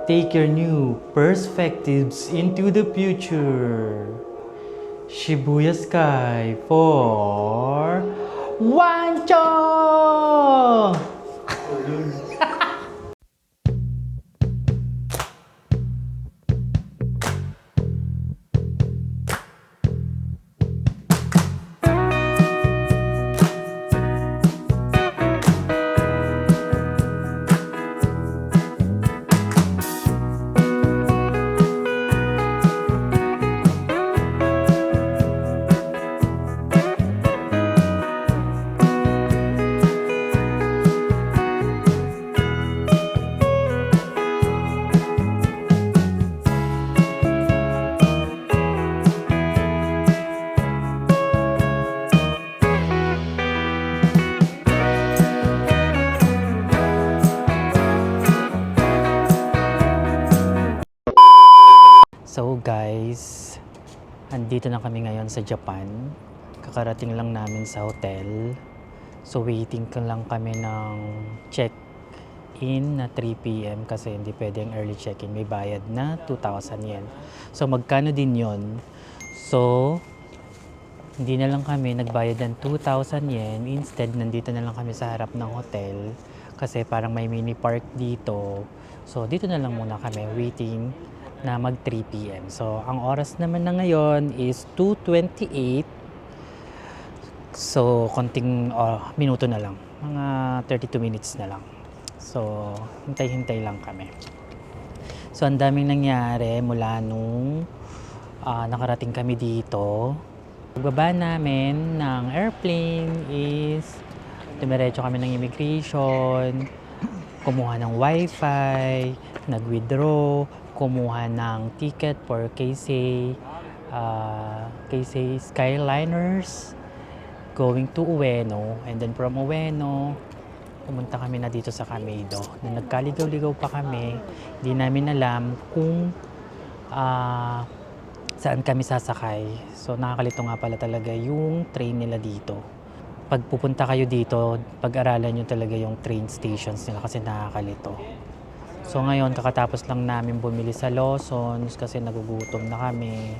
Take your new perspectives into the future. Shibuya Sky for Wancho! So guys, andito na kami ngayon sa Japan. Kakarating lang namin sa hotel. So waiting ka lang kami ng check-in na 3 p.m. kasi hindi pwedeng early check-in. May bayad na 2,000 yen. So magkano din yon? So, hindi na lang kami nagbayad ng 2,000 yen. Instead, nandito na lang kami sa harap ng hotel kasi parang may mini park dito. So, dito na lang muna kami waiting na mag 3 p.m. So, ang oras naman na ngayon is 2:28. So, konting minuto na lang. Mga 32 minutes na lang. So, hintay-hintay lang kami. So, ang daming nangyari mula nung nakarating kami dito. Pagbaba namin ng airplane is dumiretso kami ng immigration, kumuha ng wifi, nag-withdraw, kumuha ng ticket for Keisei Skyliners going to Ueno, and then from Ueno pumunta kami na dito sa Kameido. Nung nagkaligaw-ligaw pa kami, hindi namin alam kung saan kami sasakay. So nakakalito nga pala talaga yung train nila dito. Pag pupunta kayo dito, pag-aralan nyo talaga yung train stations nila kasi nakakalito. So ngayon, kakatapos lang namin bumili sa Lawson's kasi nagugutom na kami.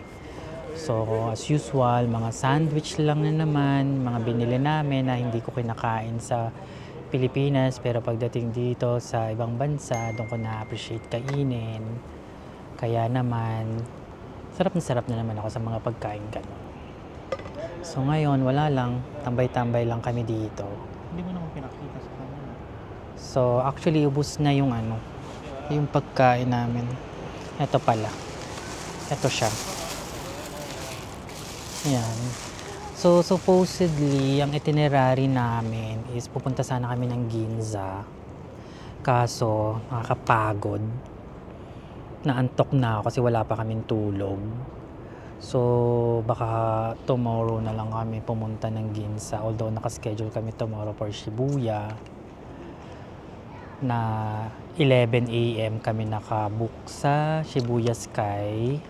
So as usual, mga sandwich lang na naman, mga binili namin na hindi ko kinakain sa Pilipinas. Pero pagdating dito sa ibang bansa, doon ko na-appreciate kainin. Kaya naman, sarap na naman ako sa mga pagkain gano'n. So ngayon, wala lang. Tambay-tambay lang kami dito. Hindi mo naman pinakita sa kanya. So actually, ubos na yung yung pagkain namin. Ito pala. Ito siya. Yan. So supposedly, ang itinerary namin is pupunta sana kami ng Ginza. Kaso, nakakapagod. Naantok na ako kasi wala pa kaming tulog. So, baka tomorrow na lang kami pumunta ng Ginza. Although nakaschedule kami tomorrow for Shibuya na 11 a.m. kami nakabook sa Shibuya Sky.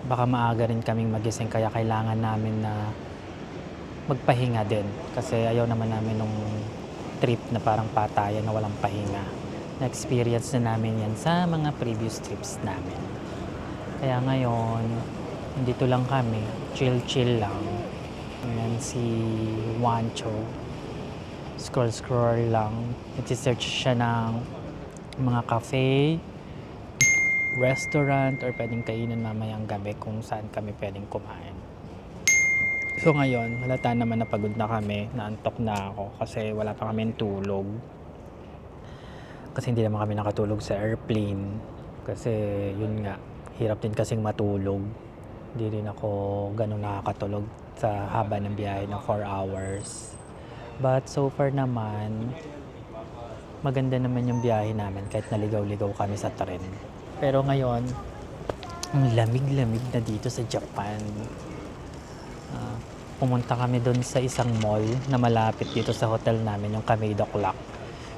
Baka maaga rin kaming magising kaya kailangan namin na magpahinga din. Kasi ayaw naman namin nung trip na parang patayan na walang pahinga. Na-experience na namin yan sa mga previous trips namin. Kaya ngayon, dito lang kami. Chill lang. Ayan si Wancho. Scroll lang. Nag-search siya ng mga cafe, restaurant, or pwedeng kainan mamayang gabi kung saan kami pwedeng kumain. So ngayon, halata naman na pagod na kami, naantok na ako kasi wala pa kaming tulog. Kasi hindi naman kami nakatulog sa airplane. Kasi yun nga, hirap din kasing matulog. Hindi rin ako ganun nakakatulog sa haba ng biyahe ng 4 hours. But so far naman, maganda naman yung biyahe namin kahit naligaw-ligaw kami sa tren. Pero ngayon, ang lamig-lamig na dito sa Japan. Pumunta kami doon sa isang mall na malapit dito sa hotel namin, yung Kameido Clock.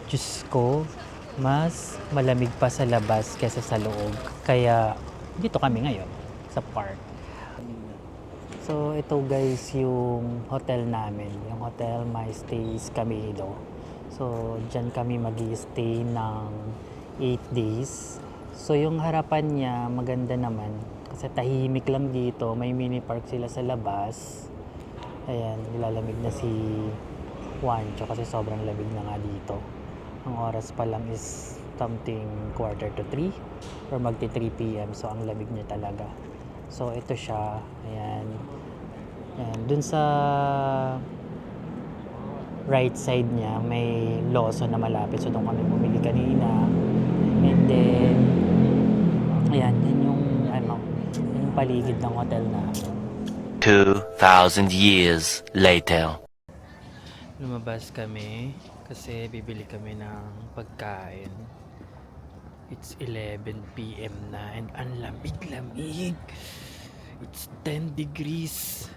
Diyos ko, mas malamig pa sa labas kaysa sa loob. Kaya dito kami ngayon sa park. So ito guys yung hotel namin, yung Hotel My Stays Kameido. So dyan kami mag-i-stay ng 8 days. So yung harapan niya maganda naman kasi tahimik lang dito, may mini park sila sa labas. Ayan, nilalamig na si Juancho kasi sobrang lamig na nga dito. Ang oras pa lang is something 2:45 or magti 3 p.m. So ang lamig niya talaga. So ito siya, ayan. Ayan, dun sa right side niya may Lawson na malapit, so doon kami bumili kanina. And then ayan, yan yung yan yung paligid ng hotel namin. 2,000 years later. Lumabas kami kasi bibili kami ng pagkain. It's 11 p.m. na and ang lamig-lamig. It's 10 degrees.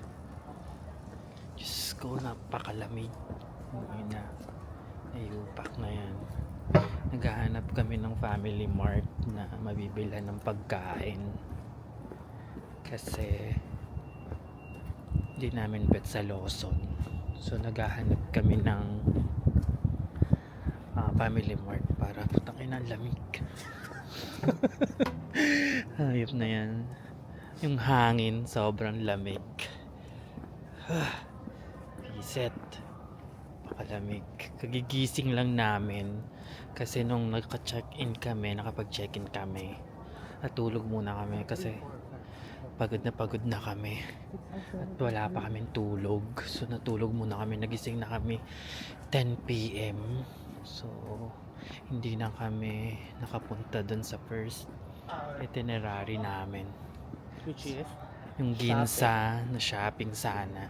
Diyos ko, napakalamig. Ayun na. Ayupak na yan. Naghahanap kami ng Family Mart na mabibilhan ng pagkain. Kasi hindi namin bet sa Lawson. So naghahanap kami ng Family Mart para putangin ang lamig. Hayop na yan. Yung hangin sobrang lamig. Reset. Pakalamig. Kagigising lang namin kasi nung nagka-check-in kami, nakapag-check-in kami, natulog muna kami kasi pagod na kami at wala pa kaming tulog, so natulog muna kami, nagising na kami 10 p.m. So hindi na kami nakapunta dun sa first itinerary namin, Which is? yung Ginza na shopping sana.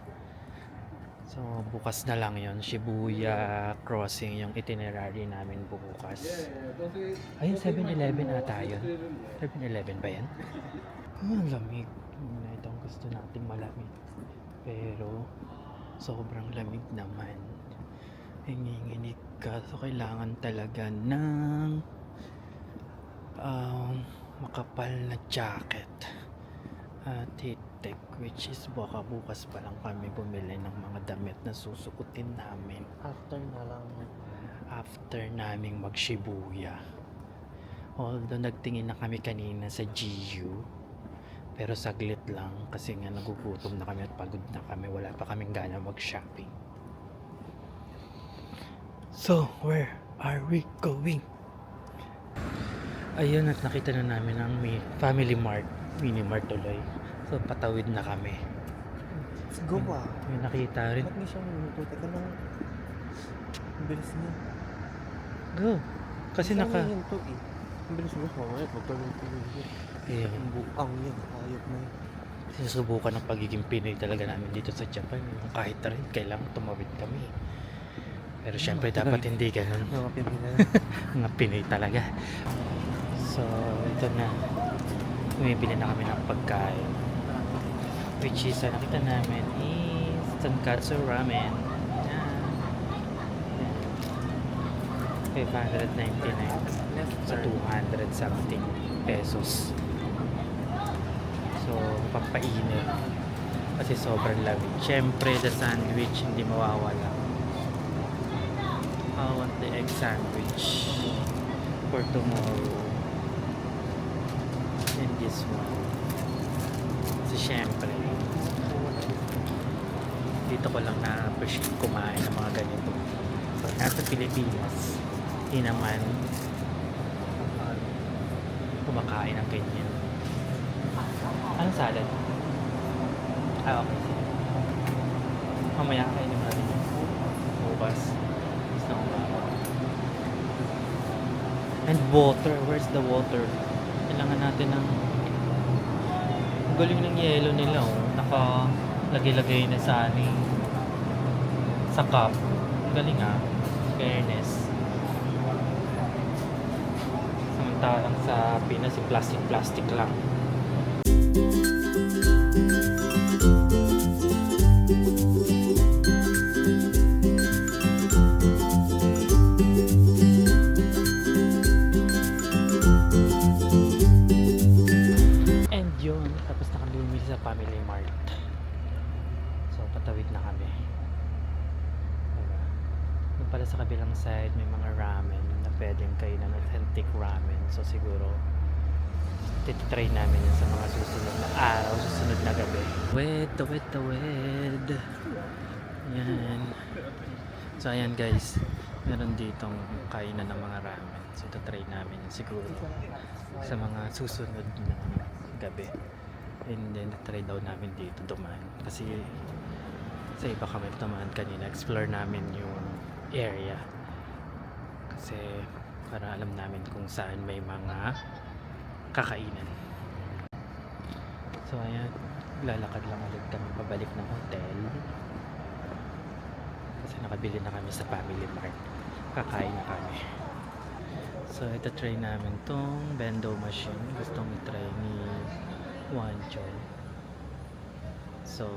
So bukas na lang yon, Shibuya crossing yung itinerary namin bukas. Ayun, 7-Eleven ata yun. 7-Eleven ba yan? Lamig. Ito ang gusto nating malamig. Pero sobrang lamig naman. Hinginginig ka. So kailangan talaga ng makapal na jacket at heat-tech, which is baka bukas pa lang kami bumili ng mga damit na susukutin namin After na lang. after naming mag Shibuya. Although nagtingin na kami kanina sa GU, pero saglit lang kasi nga nagugutom na kami at pagod na kami, wala pa kaming gana mag-shopping. So, where are we going? Ayun, at nakita na namin ang Family Mart, Mini Mart tuloy. So, patawid na kami. Let's go May nakita rin. Ba't may siyang minuto? Teka lang. Ang bilis niya. Go! Kasi naka... Ito eh. Ang bilis mo. Mamaya, pagkalutuloy. Ayun. Ang buang yan. Ayop na yun. Sinusubukan ng pagiging Pinoy talaga namin dito sa Japan. Yung kahit na rin, kailangan tumawid kami. Pero syempre dapat hindi ganun. Mga Pinoy na. Mga Pinoy talaga. So, ito na. Bumibili na kami ng pagkain. Which is, nakita namin is Tonkatsu Ramen. Yan. 599 sa 200 something pesos. So, pampainit. Kasi sobrang lamig. Siyempre, the sandwich hindi mawawala. I want the egg sandwich for tomorrow. And this one. Kasi syempre, dito ko lang na-appreciate kumain ng mga ganito. So, nasa Pilipinas, hindi naman kumakain ng ganyan. Anong salad? Okay. Mamaya kainin natin yung bukas. Gusto ko ba? And water. Where's the water? Kailangan natin ng... Ang galing ng yelo nila, oh. Nakalagay-lagay na sa sa cup. Ang galing, ah. Fairness. Samantalang sa Pinas, plastic lang. And yun, tapos na kami bumili sa Family Mart. So, patawid na kami. Diba? Doon pala sa kabilang side, may mga ramen na pwedeng kainan, authentic ramen. So, siguro, titry namin yun sa mga susunod na araw, susunod na gabi. Wed. Yan. So ayan guys, meron ditong kainan ng mga ramen. So ito try namin yun siguro sa mga susunod na gabi. And then try daw namin dito dumaan. Kasi sa iba kami dumaan kanina, explore namin yung area. Kasi para alam namin kung saan may mga kakainan. So ayan, lalakad lang ulit kami pabalik ng hotel. Kasi nakabili na kami sa Family Mart. Kakain na kami. So ito try namin tong bento machine. Gustong i-try ni Wancho. So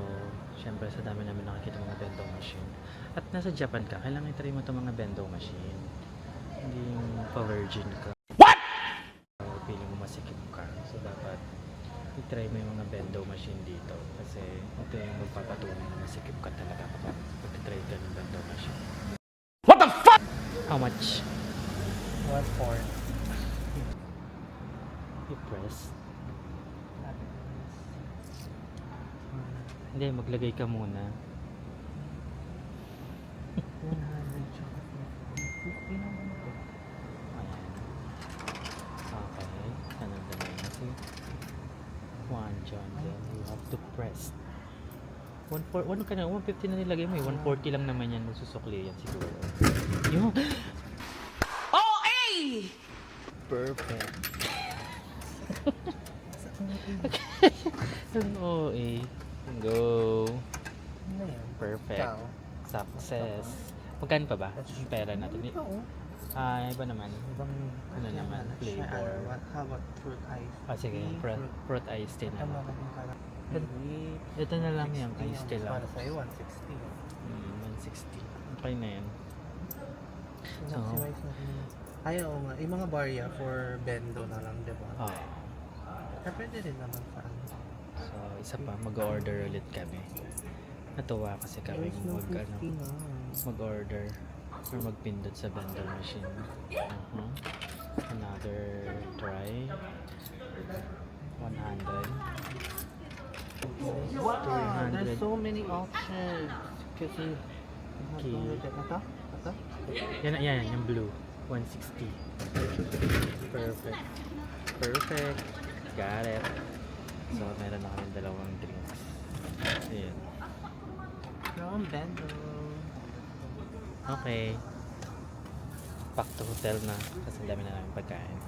syempre sa dami namin nakikita mga bento machine. At nasa Japan ka, kailangan i-try mo itong mga bento machine. Hindi yung pa-virgin ka. So, feeling mo masikip ka. So dapat i-try mo yung mga bento machine dito. Kasi ito yung magpapatunay na masikip ka talaga kapag mag-try ka ng bento machine. What the fuck? How much? 1/4. I-press. Hindi, maglagay ka muna. 100 tsaka 50 naman ito. Ayan. Okay. Anong dami kasi? One John. Then you have to press. 1 ka na, 150 na nilagay mo eh. 140 lang naman yan. Magsusukli yan siguro. Yung... OA! Perfect. Ang OA. Go. Ano yan? Perfect. Ciao. Success. Magkano pa ba? Yung pera natin. Ito oh. Iba naman. Ibang Ano naman, siya, flavor. how about fruit ice? Sige, fruit ice tea na. Tama ka din kala. Ito na lang yung ice tea lang. Para sa'yo, 160. 160. Okay na yan. So, Maximize natin yun. Ay, oo nga. Yung mga barya for bendo na lang, di ba? oh. Pwede rin naman sa ano. So, isa pa, mag-order ulit kami. Natuwa kasi kami mag-order or magpindot sa vendor machine. Another try. 100. Wow! 300. There's so many options. Kasi, Okay. Ito? Yan, yung blue. 160. Perfect. Got it. So, meron na kami dalawang drinks. Ayan. From bendo. Okay. Back to hotel na. Kasi ang dami na namin pagkain.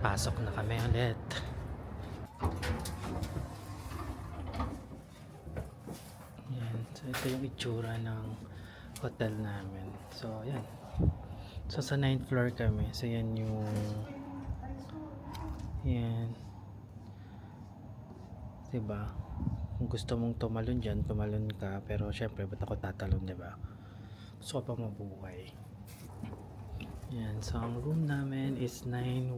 Pasok na kami ulit. Yan. So, ito yung itsura ng hotel namin. So, yan. So, sa 9th floor kami. So, yan yung yan. Diba? Kung gusto mong tumalon dyan, tumalon ka. Pero, syempre, ba't ako tatalon, diba? Gusto ko pa mabuhay. Yan, so ang room namin is 910.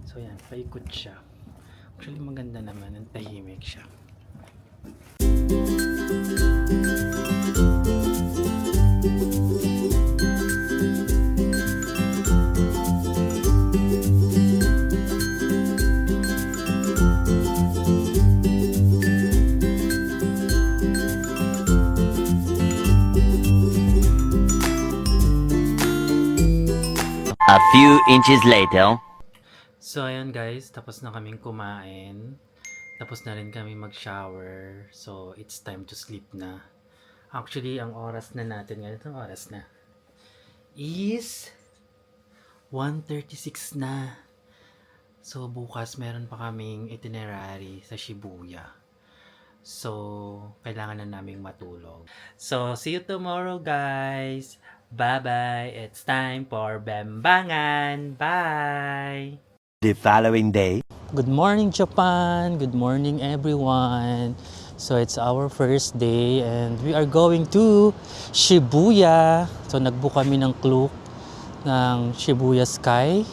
So yan, paikot siya. Actually maganda naman, ang tahimik siya. A few inches later. So ayan guys, tapos na kaming kumain. Tapos na rin kami mag-shower. So it's time to sleep na. Actually, ang oras na natin ngayon, itong oras na is 1:36 na. So bukas meron pa kaming itinerary sa Shibuya. So kailangan na naming matulog. So see you tomorrow guys. Bye-bye. It's time for Bembangan. Bye! The following day. Good morning, Japan. Good morning, everyone. So it's our first day and we are going to Shibuya. So nagbook kami ng Klook ng Shibuya Sky.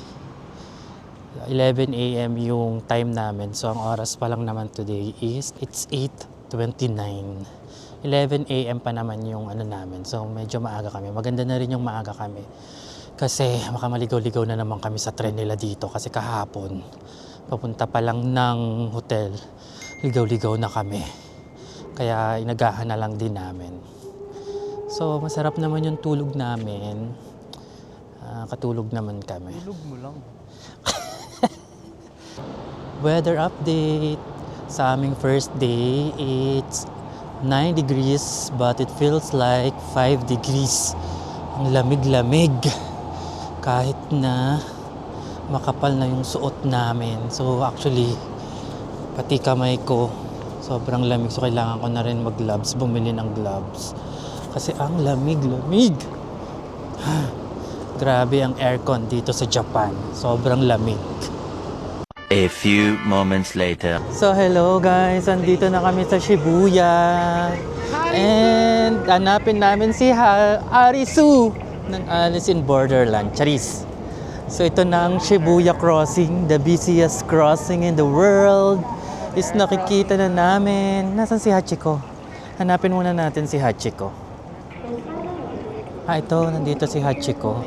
11 a.m. yung time namin. So ang oras pa lang naman today is it's 8:29. 11 a.m. pa naman yung ano namin. So medyo maaga kami. Maganda na rin yung maaga kami. Kasi makamaligaw-ligaw na naman kami sa tren nila dito. Kasi kahapon, papunta pa lang ng hotel, ligaw-ligaw na kami. Kaya inagahan na lang din namin. So masarap naman yung tulog namin. Katulog naman kami. Tulog mo lang. Weather update. Sa aming first day, it's 9 degrees but it feels like 5 degrees. Ang lamig-lamig. Kahit na makapal na yung suot namin. So actually, pati kamay ko, sobrang lamig. So kailangan ko na rin mag-gloves, bumili ng gloves. Kasi ang lamig-lamig. Grabe ang aircon dito sa Japan. Sobrang lamig. A few moments later. So hello guys, andito na kami sa Shibuya. And hanapin namin si Arisu ng Alice in Borderland. Charis. So ito na ang Shibuya Crossing, the busiest crossing in the world. Is nakikita na namin. Nasaan si Hachiko? Hanapin muna natin si Hachiko. Ito, nandito si Hachiko.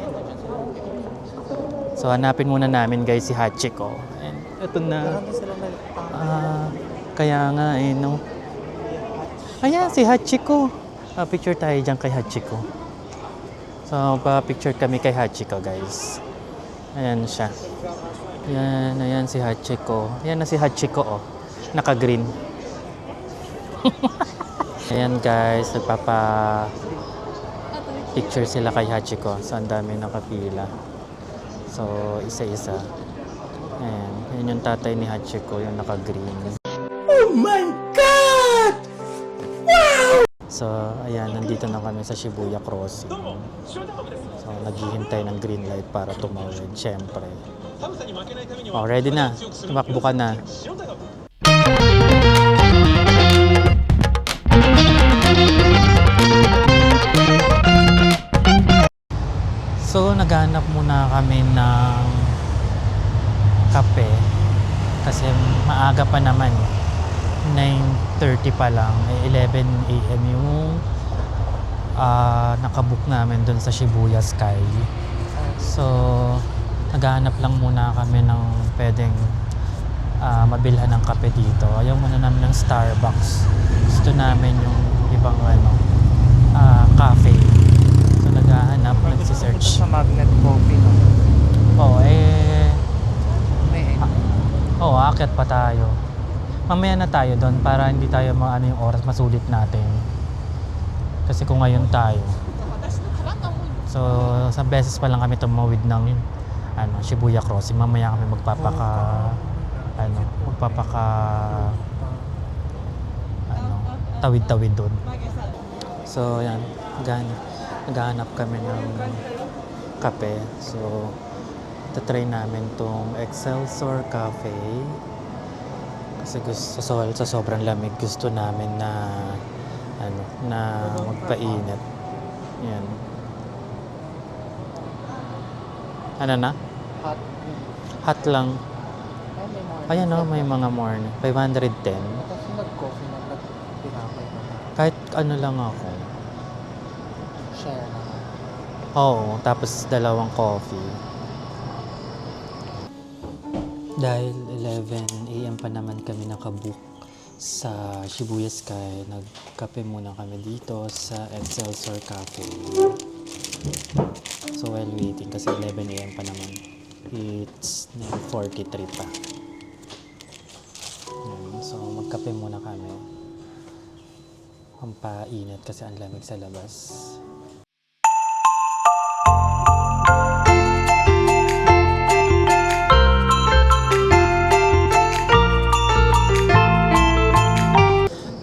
So hanapin muna namin guys si Hachiko. And ito na. Marami silang Kaya nga no. Ayan, si Hachiko. Picture tayo dyan kay Hachiko. So, pa-picture kami kay Hachiko, guys. Ayan siya. Ayan si Hachiko. Ayan na si Hachiko, oh. Naka-green. Ayan, guys. Nagpapa-picture sila kay Hachiko. So, ang dami nakapila. So, isa-isa. Ayan. Ayan yung tatay ni Hachiko, yung naka-green. Oh my God! Wow! So, ayan, nandito na kami sa Shibuya Crossing. So, naghihintay ng green light para tumawid, syempre. Oh, ready na. Tumakbo ka na. So, naghanap muna kami ng kape. Kasi maaga pa naman. 9:30 pa lang, 11 a.m. yung nakabook namin dun sa Shibuya Sky. So, naghahanap lang muna kami ng pwedeng mabilhan ng kape dito. Ayaw muna namin ng Starbucks. Gusto namin yung ibang cafe. So, naghahanap, nagsisearch. Sa Magnet Coffee, no? Aakyat pa tayo. Mamaya na tayo doon para hindi tayo yung oras masulit natin. Kasi kung ngayon tayo. So, sa beses pa lang kami tumawid ng Shibuya Crossing. Mamaya kami tawid-tawid doon. So, yan. Naghahanap kami ng kape. So, tatry namin tong Excelsior Cafe. Kasi sa sobrang lamig, gusto namin na magpainit. Yan. Ano na? Hot. Hot lang. Ayan o, may mga morning. 510. Kasi nag-coffee na, nag-pinapay na. Kahit ano lang ako. Share na. Oo, tapos dalawang coffee. Dahil 11 a.m. pa naman kami nakabook sa Shibuya Sky, nagkape muna kami dito sa Excelsior Cafe. So while waiting, kasi 11 a.m. pa naman, it's 9:43 pa. So magkape muna kami. Pampainit kasi ang lamig sa labas.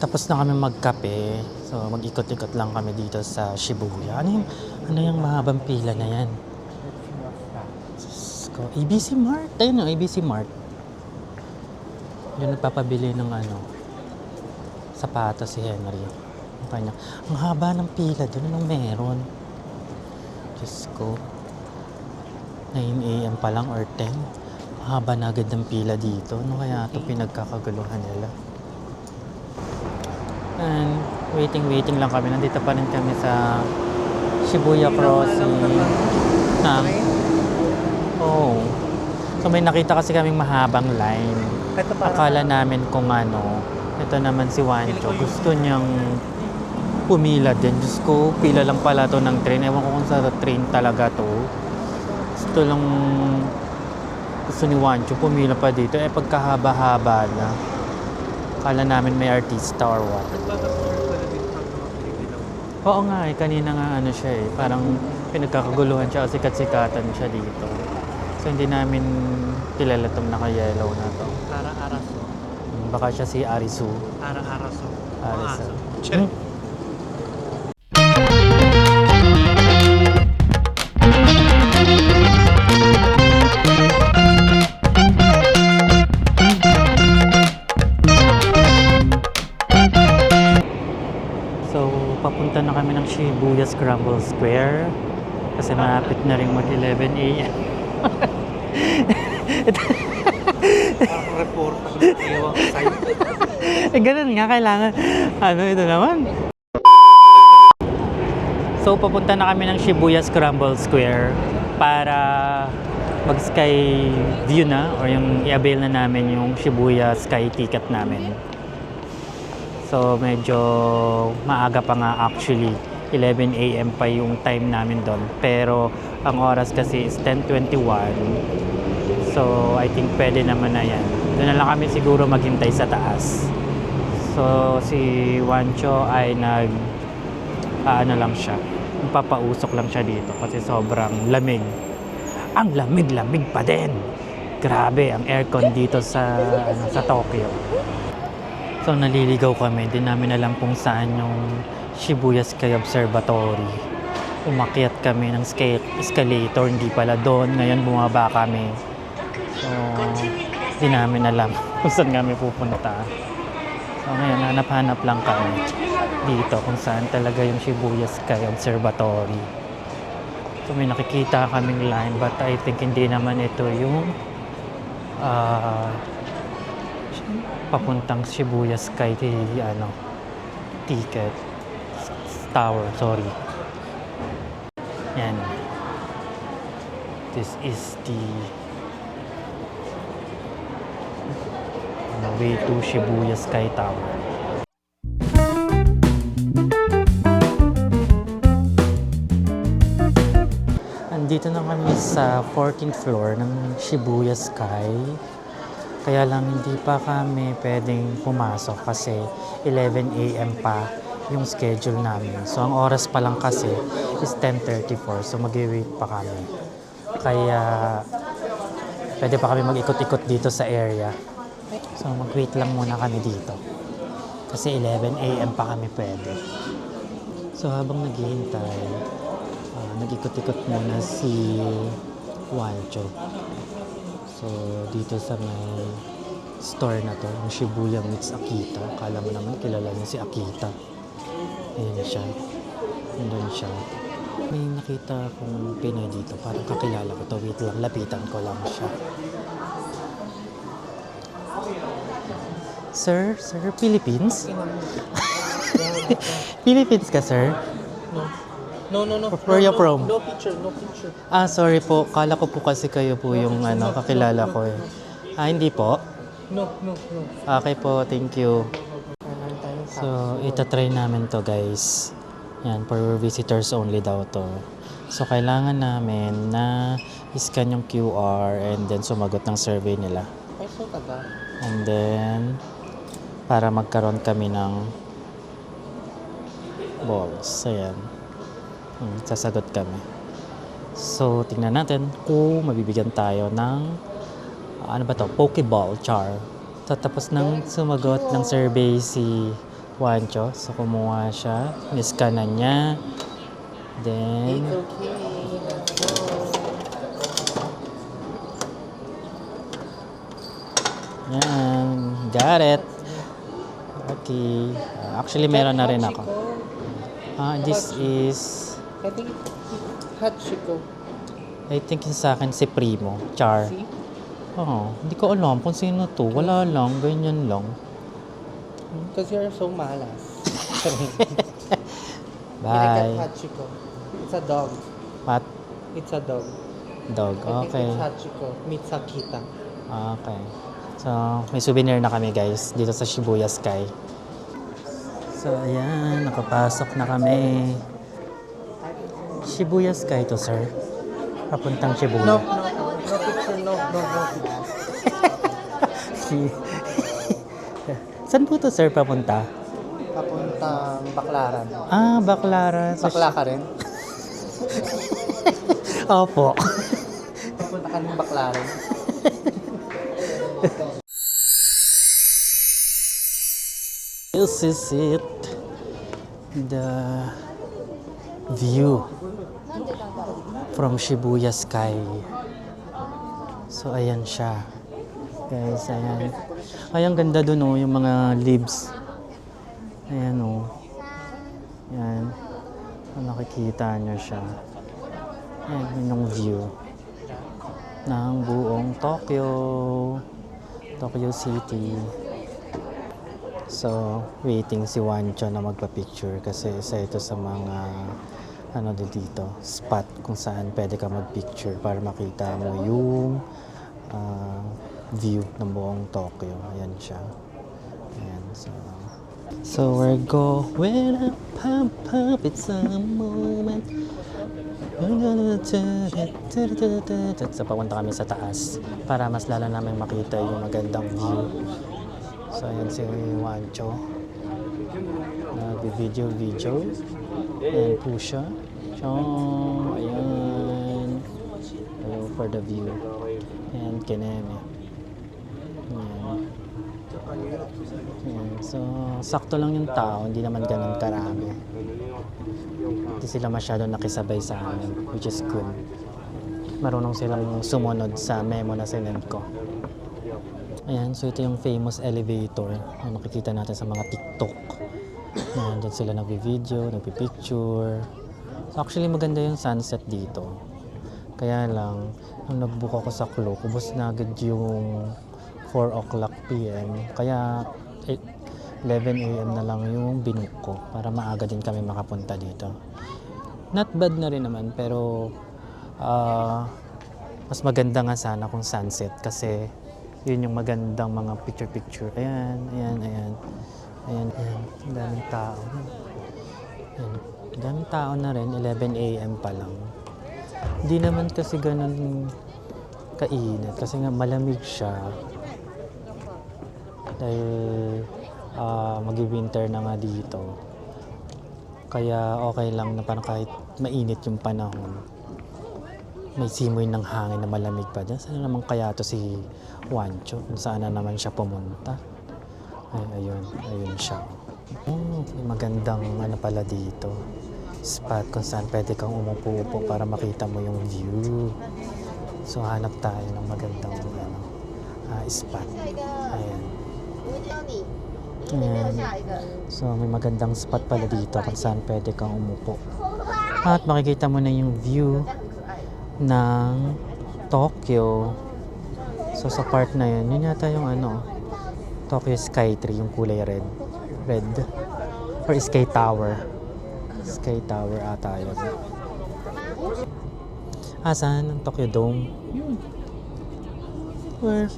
Tapos na kami magkape. So, mag-ikot-ikot lang kami dito sa Shibuya. Ano yung mahabang pila na yan? Diyos ko. ABC Mart. Ayun yung ABC Mart. Yung nagpapabili ng sapatos si Henry. Ang kanya. Ang haba ng pila doon. Anong meron? Diyos ko. 9 a.m. pa lang or 10. Haba na agad ng pila dito. Ano kaya ito pinagkakaguluhan nila? And waiting lang kami. Nandito pa rin kami sa Shibuya Crossing. Oh. So may nakita kasi kaming mahabang line. Ito parang Akala namin kung ito naman si Wancho. Gusto niyang pumila din. Diyos ko, pila lang pala to ng train. Ewan ko kung sa train talaga to. Gusto lang gusto ni Wancho pumila pa dito. Pagkahaba-haba na. Akala namin may artista or what. Oo nga kanina nga siya parang pinagkakaguluhan siya o sikat-sikatan siya dito. So hindi namin kilala itong naka-yellow na to. Ara-araso. Baka siya si Arisu. Ara-araso. Arisu. Check. So, papunta na kami ng Shibuya Scramble Square kasi malapit na rin mag 11 a.m. Report ng iwang site. Ganun nga, kailangan. Ito naman. So, papunta na kami ng Shibuya Scramble Square para mag-sky view na or yung i-avail na namin yung Shibuya Sky ticket namin. So, medyo maaga pa nga actually. 11 a.m. pa yung time namin doon. Pero, ang oras kasi is 10:21. So, I think pwede naman na yan. Doon na lang kami siguro maghintay sa taas. So, si Wancho ay lang siya. Papausok lang siya dito kasi sobrang lamig. Ang lamig-lamig pa din. Grabe, ang aircon dito sa Tokyo. So, naliligaw kami. Hindi namin alam kung saan yung Shibuya Sky Observatory. Umakyat kami ng escalator. Hindi pala doon. Ngayon bumaba kami. So, hindi namin alam kung saan kami pupunta. So, ngayon hanap-hanap lang kami dito kung saan talaga yung Shibuya Sky Observatory. So, may nakikita kaming line but I think hindi naman ito yung papuntang Shibuya Sky ticket tower, sorry. Yan. This is the way to Shibuya Sky Tower. Andito na kami sa 14th floor ng Shibuya Sky. Kaya lang hindi pa kami pwedeng pumasok kasi 11 a.m. pa yung schedule namin. So ang oras pa lang kasi is 10:34. So mag-wait pa kami. Kaya pwede pa kami mag-ikot-ikot dito sa area. So mag-wait lang muna kami dito. Kasi 11 a.m. pa kami pwede. So habang naghihintay, nag-ikot-ikot muna si Wancho. So, dito sa may store na to, yung Shibuya meets Akita. Akala mo naman kilala niya si Akita. Ayan siya. Nandun siya. May nakita akong Pinoy dito. Parang kakilala ko to. Wait lang, lapitan ko lang siya. Sir, Philippines? Philippines ka, sir? No. Where you from? No picture. Sorry po. Kala ko po kasi kayo po yung kakilala ko eh. Hindi po? No. Okay po, thank you. So, itatry namin to guys. Yan, for visitors only daw to. So, kailangan namin na i-scan yung QR and then sumagot ng survey nila. Ay, so taga. And then, para magkaroon kami ng balls. Ayan. Sasagot kami. So, tingnan natin kung mabibigyan tayo ng Pokeball char. So, tapos nang sumagot ng survey si Juancho. So, kumuha siya. Niska na niya. Then, It's okay. Let's go. yan. Got it. Okay. Actually, meron na rin ako. This is, I think it's Hachiko. I think yung sa akin si Primo. Char. See? Oo. Hindi ko alam kung sino to. Wala lang. Ganyan lang. Because you're so malas. I Bye. got Hachiko. It's a dog. Pat It's a dog. dog. I think Okay. it's Hachiko. Mitsakita. Okay. So, may souvenir na kami guys dito sa Shibuya Sky. So, ayan. Nakapasok na kami. Shibuya Sky to, sir. Papuntang Shibuya. No picture, no picture. Saan po to, sir, papunta? Papuntang Baklaran. Baclaran. Bakla ka rin? Opo. Papunta ka ng Baklaran. This is it. The view from Shibuya Sky. So, ayan siya. Guys, ayan. Ay, ang ganda dun, oh, yung mga leaves. Ayan, oh. Ayan. Nakikita nyo siya. Ayan, yun yung view ng buong Tokyo. Tokyo City. So, waiting si Wancho na magpa-picture kasi isa ito sa mga dito, spot kung saan pwede ka mag-picture para makita mo yung view ng buong Tokyo. Ayan siya. Ayan, so we're going up, it's a moment. So, papunta kami sa taas para mas lalo namin makita yung magandang view. So, ayan si Wancho. Nag-video. Ayan po siya. Chong! Ayan. Hello for the view. Ayan, kineme. Ayan. Ayan. So, sakto lang yung tao. Hindi naman ganun karami. Hindi sila masyado nakisabay sa amin, which is good. Marunong silang sumunod sa memo na sinend ko. Ayan, so ito yung famous elevator na nakikita natin sa mga TikTok. Ayan, dyan sila nagbi-video, nagpi-picture. So actually maganda yung sunset dito. Kaya lang, nung nag-book ako sa Klook, ubos na agad yung 4 o'clock PM. Kaya 11 AM na lang yung binook ko para maaga din kami makapunta dito. Not bad na rin naman, pero mas maganda nga sana kung sunset kasi yun yung magandang mga picture. Ayan. Ang daming tao. Ayan. Ang daming tao na rin. 11 AM pa lang. Hindi naman kasi ganun kainit. Kasi nga malamig siya. Dahil mag-winter na nga dito. Kaya okay lang na parang kahit mainit yung panahon. May simoy ng hangin na malamig pa dyan. Saan naman kaya to si Wancho? Saan na naman siya pumunta? Ay, ayun siya. May magandang pala dito. Spot kung saan pwede kang umupo-upo para makita mo yung view. So, hanap tayo ng magandang spot. Ayan. So, may magandang spot pala dito kung saan pwede kang umupo. At makikita mo na yung view ng Tokyo. So sa part na yun yata yung Tokyo Sky Tree, yung kulay red or Sky Tower ata yun. Saan? Ang Tokyo Dome. Where?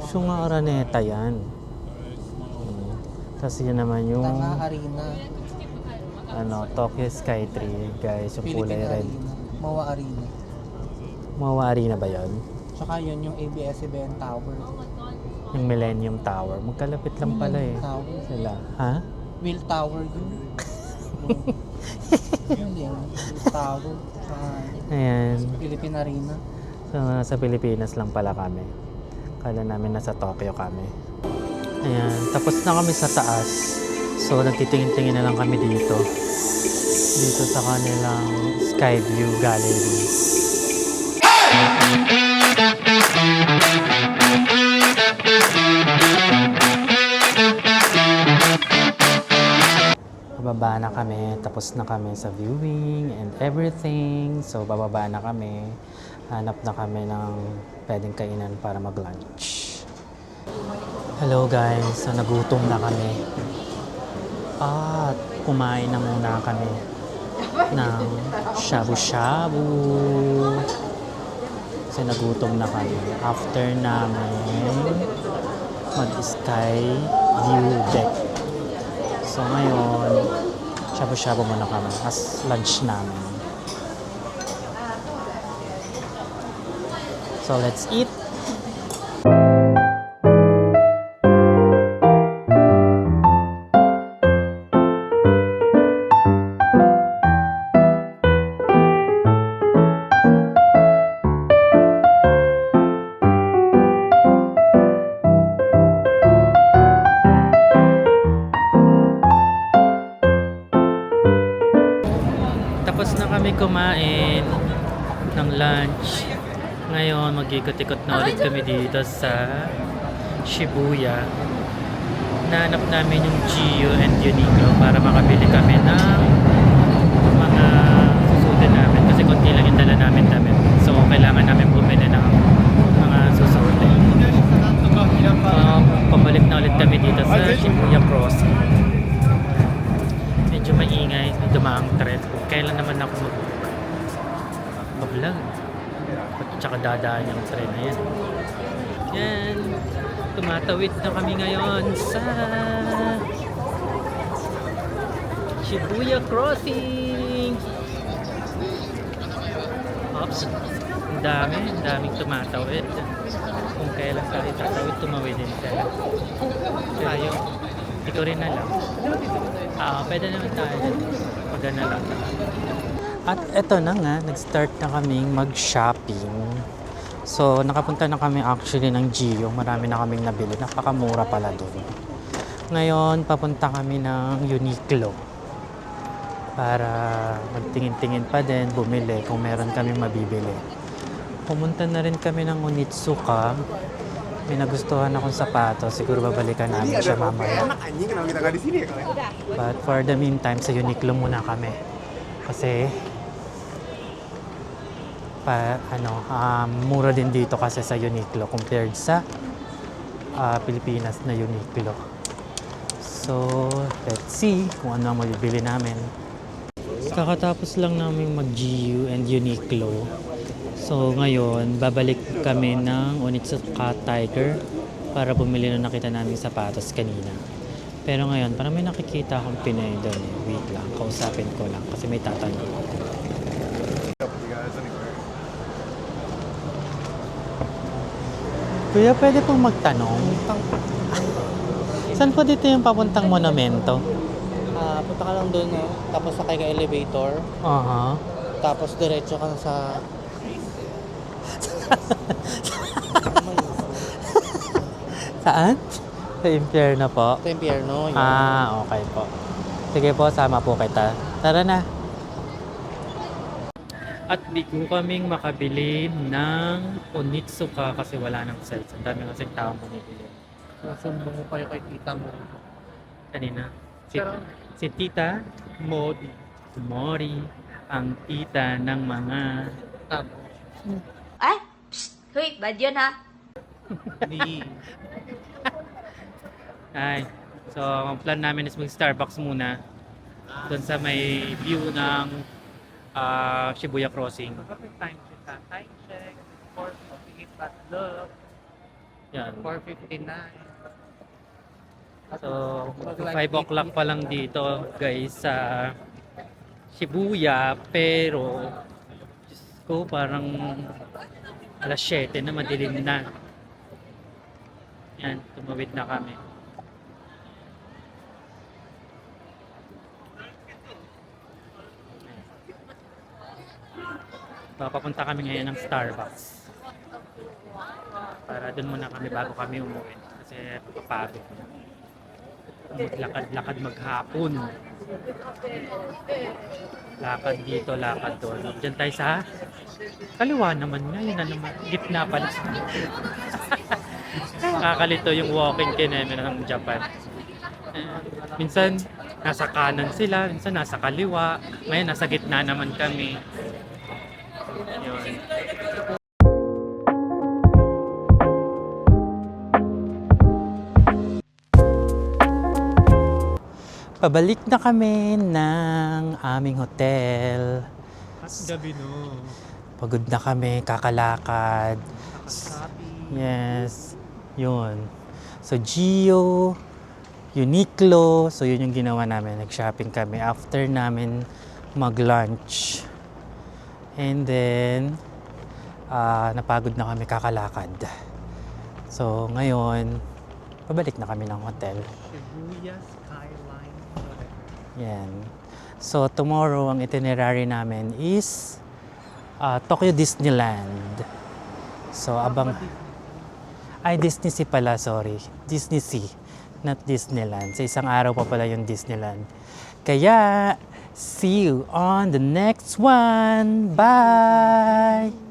Shunga Araneta yan. Tapos yun naman yung Tanga Arena. Tokyo Sky Tree, guys, yung kulay Philippine red. Arena. Mawa Arena. Mawari na ba yun? Tsaka yun yung ABS-CBN Tower. Yung Millennium Tower. Magkalapit lang pala eh. Tower. Sila. Ha? Will Tower yun. Hindi. Will Tower. Ayan. Philippine Arena. So, nasa Pilipinas lang pala kami. Kala namin nasa Tokyo kami. Ayan, tapos na kami sa taas. So, nagtitingin-tingin na lang kami dito. Dito sa kanilang Skyview Gallery. Bababa na kami, tapos na kami sa viewing and everything. So, bababa na kami. Hanap na kami ng pwedeng kainan para mag-lunch. Hello guys, so nagutom na kami. At kumain na muna kami ng shabu-shabu. Kasi nagutom na kami. After namin mag-sky view deck. So ngayon, shabu-shabu muna kami as lunch namin. So let's eat! Tapos na kami kumain ng lunch. Ngayon, mag-ikot-ikot na ulit kami dito sa Shibuya. Nahanap namin yung Gio and Uniqlo para makabili kami ng mga susutin namin. Kasi konti lang yung dala namin damit. So, kailangan namin bumili ng mga susutin. Pabalik na ulit kami dito sa Shibuya Crossing. Medyo maingay, may dumaang tren. Kailan naman ako mag-vlog. Tsaka dadaan yung tren na yan. Yan. Tumatawid na kami ngayon sa Shibuya Crossing. Oops. Ang daming tumatawid. Kung kailan tayo tatawid, tumawid din tayo. Tayo. Ikaw rin na lang. Pwede naman tayo. Pag na lang. At eto na nga, nag-start na kaming mag-shopping. So, nakapunta na kami actually ng Gio. Marami na kaming nabili. Napakamura pala doon. Ngayon, papunta kami ng Uniqlo. Para magtingin-tingin pa din, bumili kung meron kami mabibili. Pumunta na rin kami ng Onitsuka. May nagustuhan akong sapatos. Siguro babalikan namin siya mamaya. But for the meantime, sa Uniqlo muna kami. Kasi mura din dito kasi sa Uniqlo compared sa Pilipinas na Uniqlo. So, let's see kung ano ang mabibili namin. Kakatapos lang namin mag-GU and Uniqlo. So, ngayon, babalik kami ng Onitsuka Tiger para bumili na nakita namin sapatos kanina. Pero ngayon, parang may nakikita akong Pinoy doon eh. Wait lang, kausapin ko lang kasi may tatanong. Kuya, pwede pong magtanong? Saan po dito yung papuntang monumento? Punta ka lang doon, no? Tapos sakay ka elevator. Aha. Tapos diretso ka sa... Saan? Sa impyerno po. Sa impyerno. Yun. Okay po. Sige po, sama po kita. Tara na. At bigo kaming makabili ng Onitsuka kasi wala nang sales. Ang dami kasing taong bumibili. Nasumbong mo kayo kay tita mo. Kanina. Pero- Si Tita Modi. Mori, ang tita ng mga... Tamo. Ay! Psst! Hoy, bad yun ha? Ni... Ay, so ang plan namin is mag-Starbucks muna. Doon sa may view ng Shibuya Crossing. Time check. Time check. 4:58 at look. Yan. 4:59. So, 5 o'clock pa lang dito guys sa Shibuya, pero Diyos ko, parang alas 7 na, madilim na. Yan, tumawid na kami. Papapunta kami ngayon ng Starbucks. Para doon muna kami bago kami umuwi. kasi kapapagod na. Maglakad-lakad maghapon. Lakad dito, lakad doon. Diyan tayo sa kaliwa naman nga, yun na naman. Gitna pala. Nakakalito yung walking kineme ng Japan. Minsan nasa kanan sila, minsan nasa kaliwa. Ngayon nasa gitna naman kami. Yun. Pabalik na kami ng aming hotel. At gabi no. Pagod na kami, kakalakad. Yes, yun. So, Gio, Uniqlo, so yun yung ginawa namin. Nag-shopping kami after namin mag-lunch. And then, napagod na kami kakalakad. So, ngayon, pabalik na kami ng hotel. Shibuya Skyline. Yan. So, tomorrow, ang itinerary namin is Tokyo Disneyland. So, abang... Ay, Disney Sea pala, sorry. Disney Sea, not Disneyland. Sa isang araw pa pala yung Disneyland. Kaya, see you on the next one. Bye!